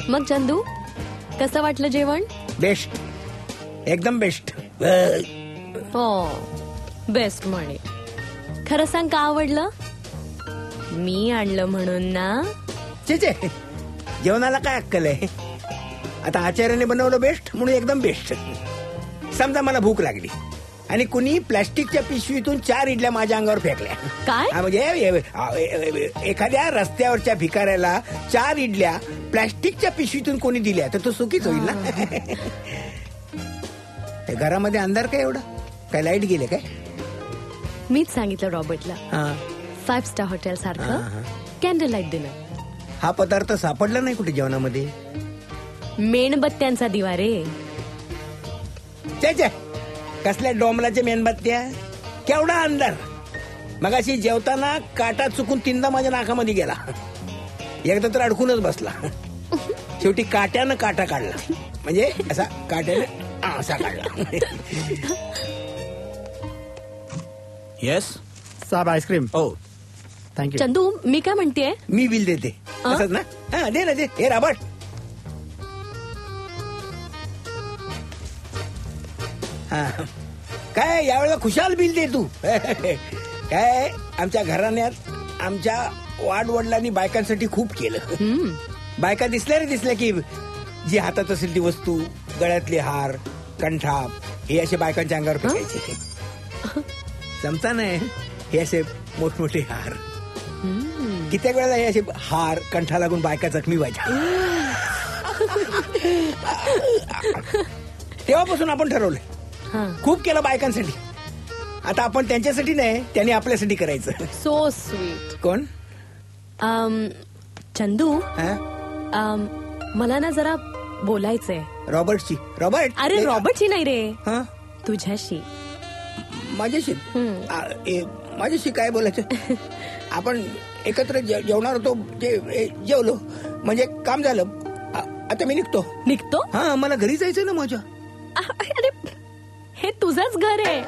मग चंदू, कसं वाटलं जेवण? बेस्ट, एकदम बेस्ट. हो, बेस्ट म्हणे. खरं सांग, का आवडलं? मी आणलं म्हणून ना? चे जेवणाला काय अक्कल आहे? आता आचार्याने बनवलं बेस्ट म्हणून एकदम बेस्ट. समजा मला भूक लागली आणि कुणी प्लास्टिकच्या पिशवीतून 4 इडल्या माझ्या अंगावर फेकल्या. काय? म्हणजे एखाद्या रस्त्यावरच्या भिकाऱ्याला 4 इडल्या प्लास्टिकच्या पिशवीतून कोणी दिल्या तर तो सुखीच होईल ना. घरामध्ये अंधार काय एवढा? काय लाईट गेले काय? मीच सांगितलं रॉबर्टला, 5 स्टार हॉटेल सारखं कॅन्डल लाईट डिनर. हा पदार्थ सापडला नाही कुठे जेवणामध्ये. मेणबत्त्यांचा दिवा रे. कसल्या डोंबलाच्या मेणबत्त्या, केवढा अंधार. मगाशी जेवताना काटा चुकून 3दा माझ्या नाकामध्ये गेला. एकदा तर अडकूनच बसला. शेवटी काट्यानं काटा काढला, म्हणजे असा काट्याने असा काढला. येस साहेब, आईस्क्रीम. ओ थँक्यू. चंदू, मी काय म्हणतेय, मी बिल देते. असंच ना? हा, दे ना, दे. हे रॉबर्ट. काय यावेळेला खुशाल बिल दे तू. काय आमच्या घराण्यात आमच्या वाडवडिलांनी बायकांसाठी खूप केलं. बायका दिसल्या की जी हातात असेल ती वस्तू, गळ्यातले हार, कंठाप, हे असे बायकांच्या अंगावर फेकायचे. जमता नाही हे असे मोठमोठे हार. कित्येक वेळेला हे असे हार कंठा लागून बायका जखमी व्हायच्या. तेव्हापासून आपण ठरवलंय, खूप केलं बायकांसाठी. आता आपण त्यांच्यासाठी नाही, त्यांनी आपल्यासाठी करायचं. So sweet. कोण? चंदू, मला ना जरा बोलायचंय. रॉबर्टची. रॉबर्ट? अरे रॉबर्टची नाही रे, तुझ्याशी. माझ्याशी? माझ्याशी काय बोलायचं? आपण एकत्र जेवणार होतो, ते जेवलो म्हणजे काम झालं. आता मी निघतो. हा, मला घरी जायचं ना माझ्या. अरे हे तुझंच घर आहे.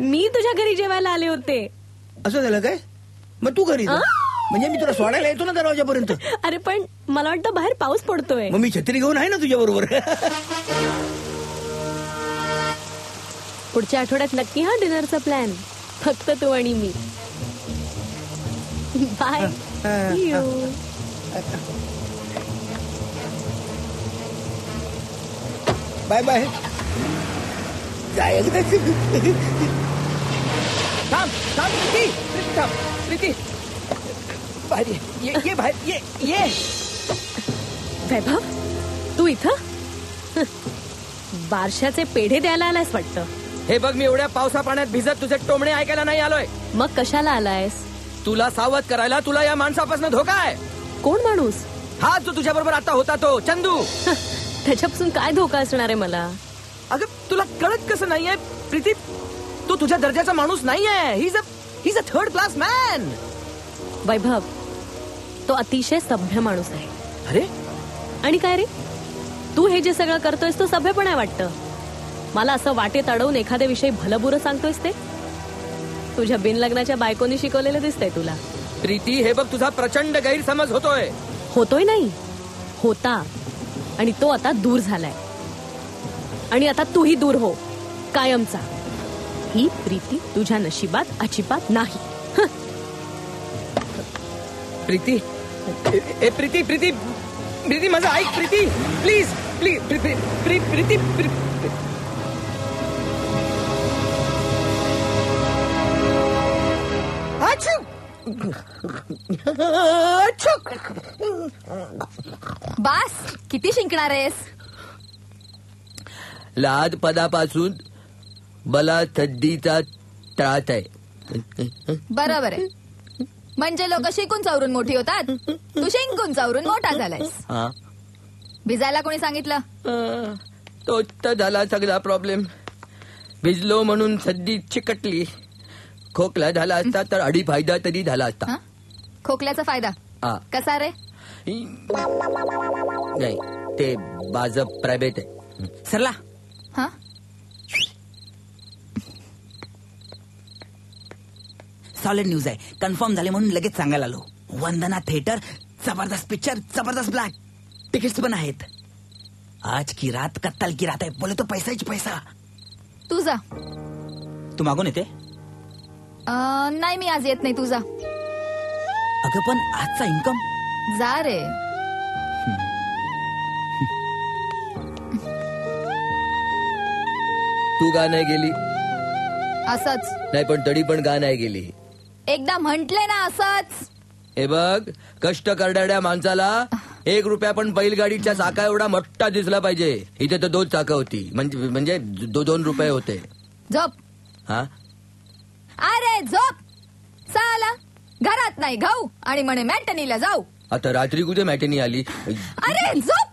मी तुझ्या घरी जेवायला आले होते. असं झालं काय? मग तू घरी जा. म्हणजे मी तुला सोडायला येतो ना दरवाजापर्यंत. अरे पण मला वाटतं बाहेर पाऊस पडतोय. मग मी छत्री घेऊन आहे ना तुझ्या बरोबर. पुढच्या आठवड्यात नक्की हा डिनरचा प्लॅन. फक्त तू आणि मी. बाय. Bye bye. प्रीती बाहेर ये बाहेर ये. वैभव, तू इथं बारशाचे पेढे द्यायला आलायस वाटतं. हे बघ, मी एवढ्या पावसा पाण्यात भिजत तुझे टोमणे ऐकायला नाही आलोय. मग कशाला आलायस? तुला सावध करायला. तुला या माणसापासून धोका आहे. कोण माणूस? हा, जो तुझ्या बरोबर आता होता तो चंदू. त्याच्यापासून काय धोका असणार आहे मला? अगं, तुला कळत कसं नाहीये प्रीती? तो तुझ्या दर्जाचा माणूस नाहीये. He is a third class man. Vaibhav, तो अतिशय सभ्य माणूस आहे. अरे, आणि काय रे, तू हे जे सगळं करतोयस तो सभ्यपण आहे वाटतं. मला असं वाटेत अडवून एखाद्या विषयी भलबुरं सांगतोयस ते? तुझ्या बिनलग्नाच्या बायकोनी शिकवलेलं दिसतंय तुला. प्रीती, हे बघ, तुझा प्रचंड गैरसमज होतोय नाही, होता. आणि तो आता दूर झालाय. आणि आता तूही दूर हो, कायमचा. ही प्रीती तुझ्या नशिबात अजिबात नाही. प्रीती, प्रीती प्रीती प्रीती माझं ऐक. Preeti, please please. प्रीती, बास, किती शिंकणार आहेस? लाद पदापासून मला थंडीचा त्रास आहे. बरोबर आहे. म्हणजे लोक शिकून चौरून मोठी होतात, तू शिंकून चौरून मोठा झालायस. भिजायला कोणी सांगितलं? तोच तर झाला सगळा प्रॉब्लेम. भिजलो म्हणून सर्दी चिकटली. खोकला झाला असता तर अडी फायदा तरी झाला असता. खोकल्याचा फायदा कसा रे? नाही, ते माझं प्रायव्हेट आहे. सरला. सॉलिड न्यूज आहे. कन्फर्म झाले म्हणून लगेच सांगायला आलो. वंदना थिएटर, जबरदस्त पिक्चर, जबरदस्त ब्लॅक तिकीट्स पण आहेत. आज की रात कत्तल की रात आहे. बोले तो पैसाच पैसा. तू जा. तू मागून येते? नाही मी आज येत नाही, तू जा. अगं पण आजचा इन्कम. जा रे. तू का नाही गेली? असंच. नाही पण तरी पण का नाही गेली? एकदा म्हंटले ना असंच. हे बघ, कष्ट करणाऱ्या माणसाला 1 रुपया पण बैलगाडीच्या चाका एवढा मोठा दिसला पाहिजे. इथे तर 2 चाकं होती, म्हणजे 2 रुपये होते. झोप. हा, अरे झोप. साला घरात नाही घाऊ आणि म्हणे मॅटनीला जाऊ. आता रात्री कुठे मॅटेनी आली? अरे झोप.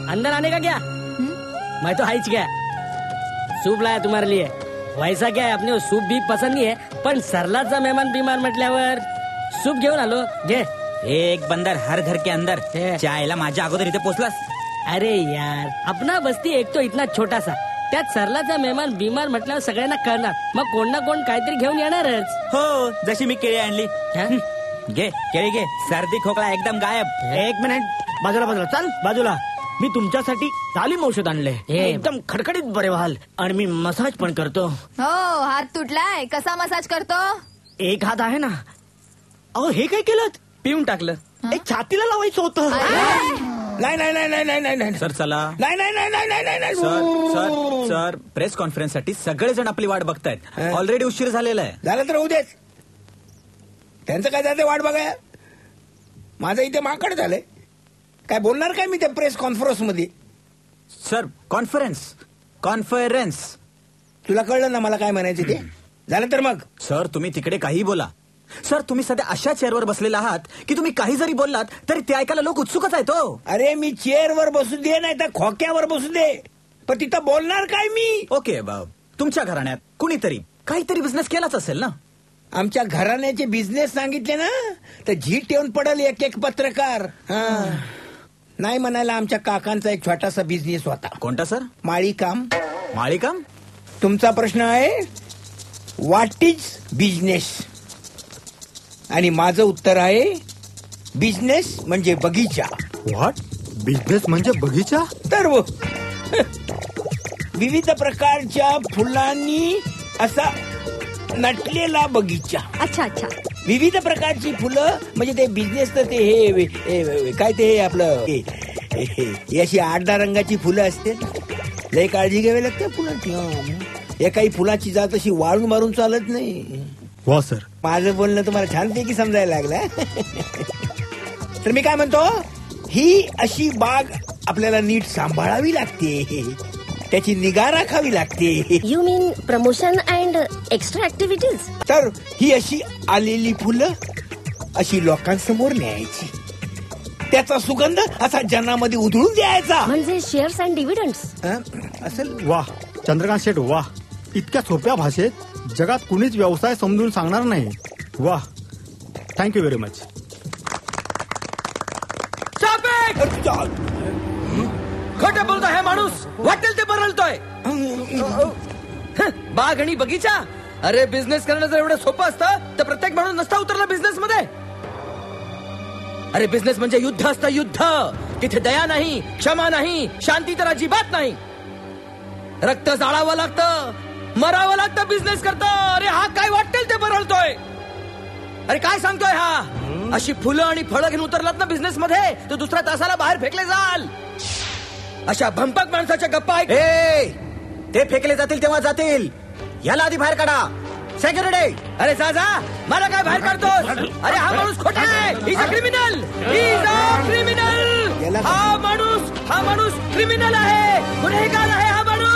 अंदर आने का क्या? मैं तो हाइच गया. सूप लाया तुम्हारे लिए. वैसा क्या है, अपने को सूप भी पसंद नहीं है, पण सरलाचा मेहमान बीमार म्हटल्यावर सूप घेऊन आलो. घे. एक बंदर हर घर के अंदर. चायला माझ्या अगोदर इथे पोचलास. अरे यार, अपना बस्ती एक तो इतना छोटा सा, त्यात सरलाचा मेहमान बीमार म्हटल्यावर सगळ्यांना कळणार, मग कोण ना कोण काहीतरी घेऊन येणारच. हो, जशी मी केळी आणली. हा? घे केळी घे. सर्दी खोकला एकदम गायब. एक मिनिट, बाजूला बाजूला चाल. बाजूला. मी तुमच्यासाठी तालीम औषध आणले, एकदम खडखडीत बरे व्हाल. आणि मी मसाज पण करतो. हो, हात तुटलाय. कसा मसाज करतो? एक हात आहे ना. अहो हे काय केलं? पिऊन टाकलं. एक छातीला लावायचं होतं. नाही नाही नाही नाही नाही नाही नाही सर चला. नाही नाही नाही नाही नाही नाही sir sir sir press conference साठी सगळेजण आपली वाट बघतायत. ऑलरेडी उशीर झालेला आहे. झालं तर होऊ देच. त्यांचं काय जाते वाट बघाय. माझं इथे माकड झालंय. काय बोलणार काय मी त्या प्रेस कॉन्फरन्स मध्ये? सर कॉन्फरन्स तुला कळलं ना मला काय म्हणायचं ते? झालं तर मग. सर तुम्ही तिकडे काही बोला. सर तुम्ही सध्या अशा चेअरवर बसलेला आहात की तुम्ही काही जरी बोललात तरी ते ऐकायला लोक उत्सुकच आहेत. हो, अरे मी चेअरवर बसू दे नाही तर खोक्यावर बसू दे, पण तिथं बोलणार काय मी? ओके बाब, तुमच्या घराण्यात कुणीतरी काहीतरी बिझनेस केलाच असेल ना. आमच्या घराण्याचे बिझनेस सांगितले ना तर झीट येऊन पडल एक एक पत्रकार. नाही म्हणायला आमच्या काकांचा एक छोटासा बिझनेस होता. कोणता सर? माळी काम. माळी काम? तुमचा प्रश्न आहे व्हॉट इज बिझनेस, आणि माझं उत्तर आहे बिझनेस म्हणजे बगीचा. व्हॉट? बिझनेस म्हणजे बगीचा? तर विविध प्रकारच्या फुलांनी असा नटलेला बगीचा. अच्छा अच्छा. विविध प्रकारची फुलं म्हणजे ते बिझनेस तर ते हे काय ते आपलं अशी 8-10 रंगाची फुलं असते. लय काळजी घ्यावी लागते फुलांची. एकाही फुलाची जात अशी वाळून मारून चालत नाही. वा सर, माझं बोलणं तुम्हाला छानपैकी समजायला लागलं. तर मी काय म्हणतो, ही अशी बाग आपल्याला नीट सांभाळावी लागते, त्याची निगा राखावी लागते. You mean promotion and extra activities. तर ही अशी आलेली फुलं अशी लोकांसमोर न्यायची, त्याचा सुगंध असा जनामध्ये उधळून द्यायचा. म्हणजे शेअर्स अँड डिव्हिडंड्स असेल. वा चंद्रकांत शेठ, वा. इतक्या सोप्या भाषेत जगात कुणीच व्यवसाय समजून सांगणार नाही. वा, थँक्यू व्हेरी मच. खोटं बोलतो हे माणूस. वाटेल ते बरळतोय. बाग आणि बगीचा. अरे बिझनेस करणं जर एवढं सोपं असतं तर प्रत्येक माणूस नसता उतरला बिझनेस मध्ये. अरे बिझनेस म्हणजे युद्ध असतं, युद्ध. तिथे दया नाही, क्षमा नाही, शांती तर अजिबात नाही. रक्त जाळावं लागतं, मरावं लागतं बिझनेस करता. अरे हा काय वाटेल ते बरळतोय. अरे काय सांगतोय हा? अशी फुलं आणि फळं घेऊन उतरलात ना बिझनेस मध्ये तर दुसऱ्या तासाला बाहेर फेकले जाल. अशा भंपक माणसाच्या गप्पा ऐक. ते फेकले जातील तेव्हा जातील. याला आधी बाहेर काढा. सेक्युरिटी. अरे जा मला काय बाहेर काढतोस? अरे हा माणूस खोटा आहे. Is a criminal. Is a criminal. हा माणूस क्रिमिनल आहे, गुन्हेगार आहे हा माणूस.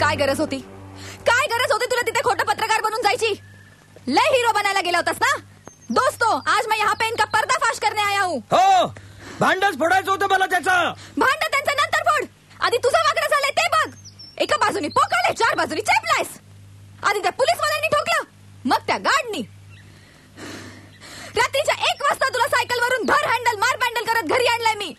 काय गरज होती तुला तिथे खोटं पत्रकार बनून जायची? लय हीरो बनायला गेला होतास ना. दोस्तों, आज मैं यहाँ पे इनका पर्दाफाश करने आया हूँ. हो, भांडच फोडायचं होतं मला त्याचं. भांड त्यांचं नंतर फोड. आधी तुझं वागणं झालंय ते बघ. एका बाजूनी पोकळले, 4 बाजूनी चेपलायस. आधी त्या पोलीसवाल्यांनी ठोकलं, मग त्या गार्डनी. रात्रीच्या 1 वाजता तुला सायकलवरून धर हँडल मार बँडल करत घरी आणलाय मी.